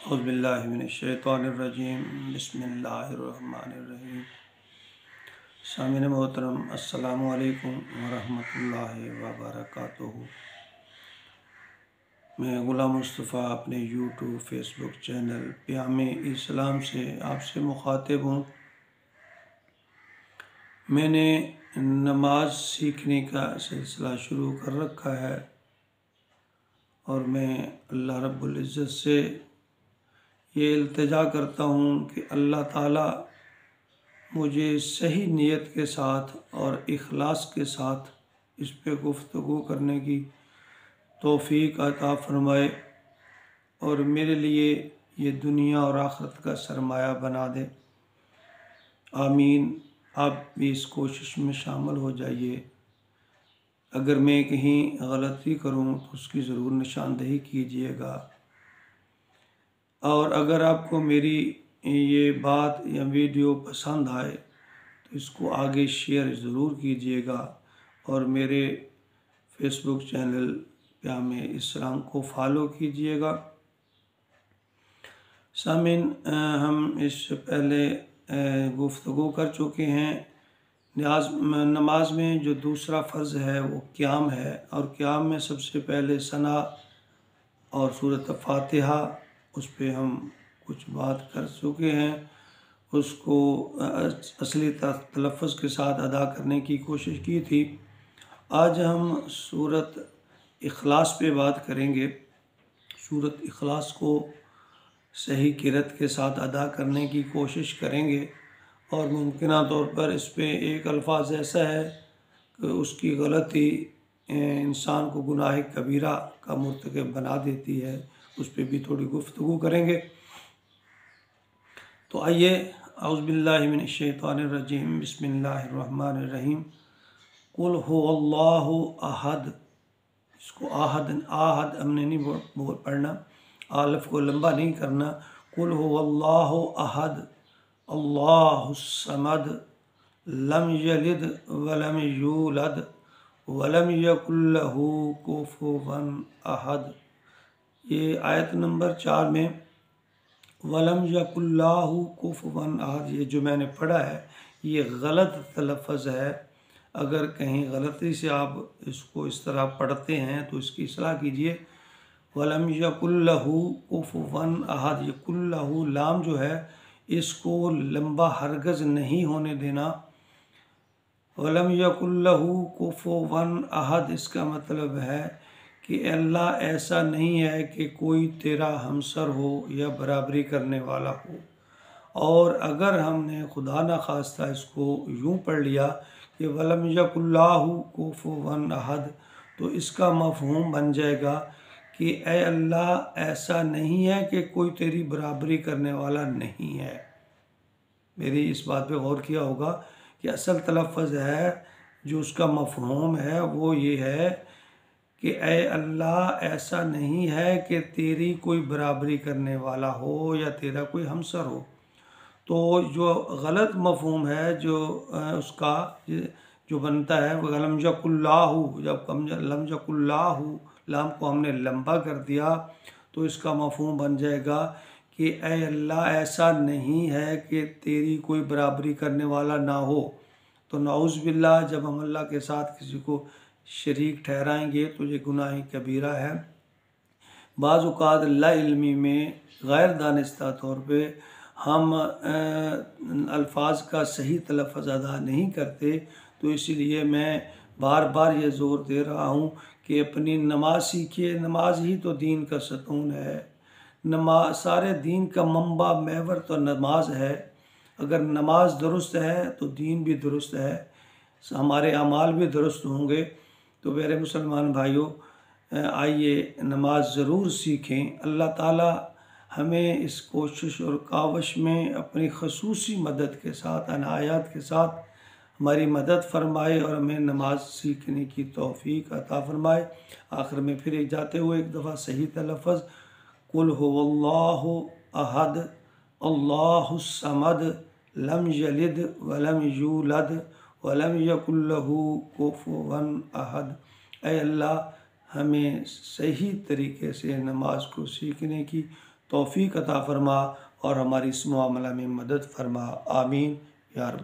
औज़ुबिल्लाहिमिनश्शैतानिर्रजीम बिस्मिल्लाहिर्रहमानिर्रहीम। सामीन मोहतरम अस्सलामु अलैकुम वरहमतुल्लाहि वबरकातुहू। मैं गुलाम मुस्तफ़ा अपने यूट्यूब फेसबुक चैनल प्यामे इस्लाम से आपसे मुखातिब हूँ। मैंने नमाज सीखने का सिलसिला शुरू कर रखा है और मैं अल्लाह रब्बुल इज़्ज़त से ये इल्तिजा करता हूँ कि अल्लाह ताला मुझे सही नीयत के साथ और इखलास के साथ इस पे गुफ्तगू करने की तौफ़ीक अता फ़रमाए और मेरे लिए ये दुनिया और आखिरत का सरमाया बना दे। आमीन। आप भी इस कोशिश में शामिल हो जाइए। अगर मैं कहीं गलती करूँ तो उसकी ज़रूर निशानदेही कीजिएगा और अगर आपको मेरी ये बात या वीडियो पसंद आए तो इसको आगे शेयर ज़रूर कीजिएगा और मेरे फेसबुक चैनल प्यामे इस्लाम को फॉलो कीजिएगा। सामीन, हम इससे पहले गुफ्तगू कर चुके हैं। नमाज में जो दूसरा फ़र्ज़ है वो क़याम है और क़याम में सबसे पहले सना और सूरत फ़ातिहा उस पे हम कुछ बात कर चुके हैं। उसको असली तलफ़्फ़ुज़ के साथ अदा करने की कोशिश की थी। आज हम सूरत इखलास पे बात करेंगे। सूरत इखलास को सही क़िरत के साथ अदा करने की कोशिश करेंगे और मुमकिना तौर पर इस पे एक अल्फाज ऐसा है कि उसकी गलती इंसान को गुनाह कबीरा का मुर्तकिब बना देती है। उस पर भी थोड़ी गुफ्तगू करेंगे। तो आइए, औज़ुबिल्लाहिमिनश्शैतानिर्रजीम बिस्मिल्लाहिर्रहमानिर्रहीम। कुल हुवल्लाहु अहद। इसको आहद हमने नहीं पढ़ना, आलिफ को लंबा नहीं करना। कुल हुवल्लाहु अहद अल्लाहुस समद लम यलिद वलम यूलद वलम यकुल लहू कुफुवन अहद। ये आयत नंबर 4 में वलम यकुल्लाहु कुफुवन अहद, ये जो मैंने पढ़ा है ये गलत तलफ़्फ़ुज़ है। अगर कहीं गलती से आप इसको इस तरह पढ़ते हैं तो इसकी इस्लाह कीजिए। वलम यकुल्लहु कुफुवन अहद, ये कुल्लहु लाम जो है इसको लंबा हरगज़ नहीं होने देना। वलम यकुल्लहु कुफुवन अहद, इसका मतलब है कि अल्लाह ऐसा नहीं है कि कोई तेरा हमसर हो या बराबरी करने वाला हो। और अगर हमने खुदा न खास्ता इसको यूँ पढ़ लिया कि वलम यकुल्लाहु कुफुवन अहद, तो इसका मफ़हूम बन जाएगा कि ऐ अल्लाह ऐसा नहीं है कि कोई तेरी बराबरी करने वाला नहीं है। मेरी इस बात पे गौर किया होगा कि असल तलफ़्फ़ुज़ है जो उसका मफ़हूम है वो ये है कि ऐ अल्लाह ऐसा नहीं है कि तेरी कोई बराबरी करने वाला हो या तेरा कोई हमसर हो। तो जो गलत मफ़हूम है जो उसका जो बनता है वह लम यकुल्लाहु, जब लम यकुल्लाहु लाम को हमने लंबा कर दिया तो इसका मफ़हूम बन जाएगा कि ऐ अल्लाह ऐसा नहीं है कि तेरी कोई बराबरी करने वाला ना हो। तो नाउज़ बिल्लाह, जब हम अल्लाह के साथ किसी को शरीक ठहराएंगे तो ये गुनाह कबीरा है। बाज़ औक़ात ला इल्मी में गैर दानिस्ता तौर पे हम अल्फाज का सही तलफ़्फ़ुज़ अदा नहीं करते। तो इसीलिए मैं बार बार ये ज़ोर दे रहा हूँ कि अपनी नमाज सीखिए। नमाज ही तो दीन का सतून है। नमाज सारे दीन का मंबा महवर तो नमाज है। अगर नमाज दुरुस्त है तो दीन भी दुरुस्त है, हमारे अमाल भी दुरुस्त होंगे। तो मेरे मुसलमान भाइयों, आइए नमाज ज़रूर सीखें। अल्लाह ताला हमें इस कोशिश और कावश में अपनी ख़ुसूसी मदद के साथ, अनायात के साथ हमारी मदद फरमाए और हमें नमाज सीखने की तौफ़ीक अता फ़रमाए। आखिर में फिर एक जाते हुए एक दफ़ा सही तलफ़्फ़ुज़, कुल हुवल्लाहु अहद अल्लाहुस समद लम यलिद वलम यूलद वलम यकुल लहू कुफुवन अहद। ऐ अल्लाह हमें सही तरीके से नमाज को सीखने की तौफीक अता फरमा और हमारी इस मामला में मदद फरमा। आमीन या रब।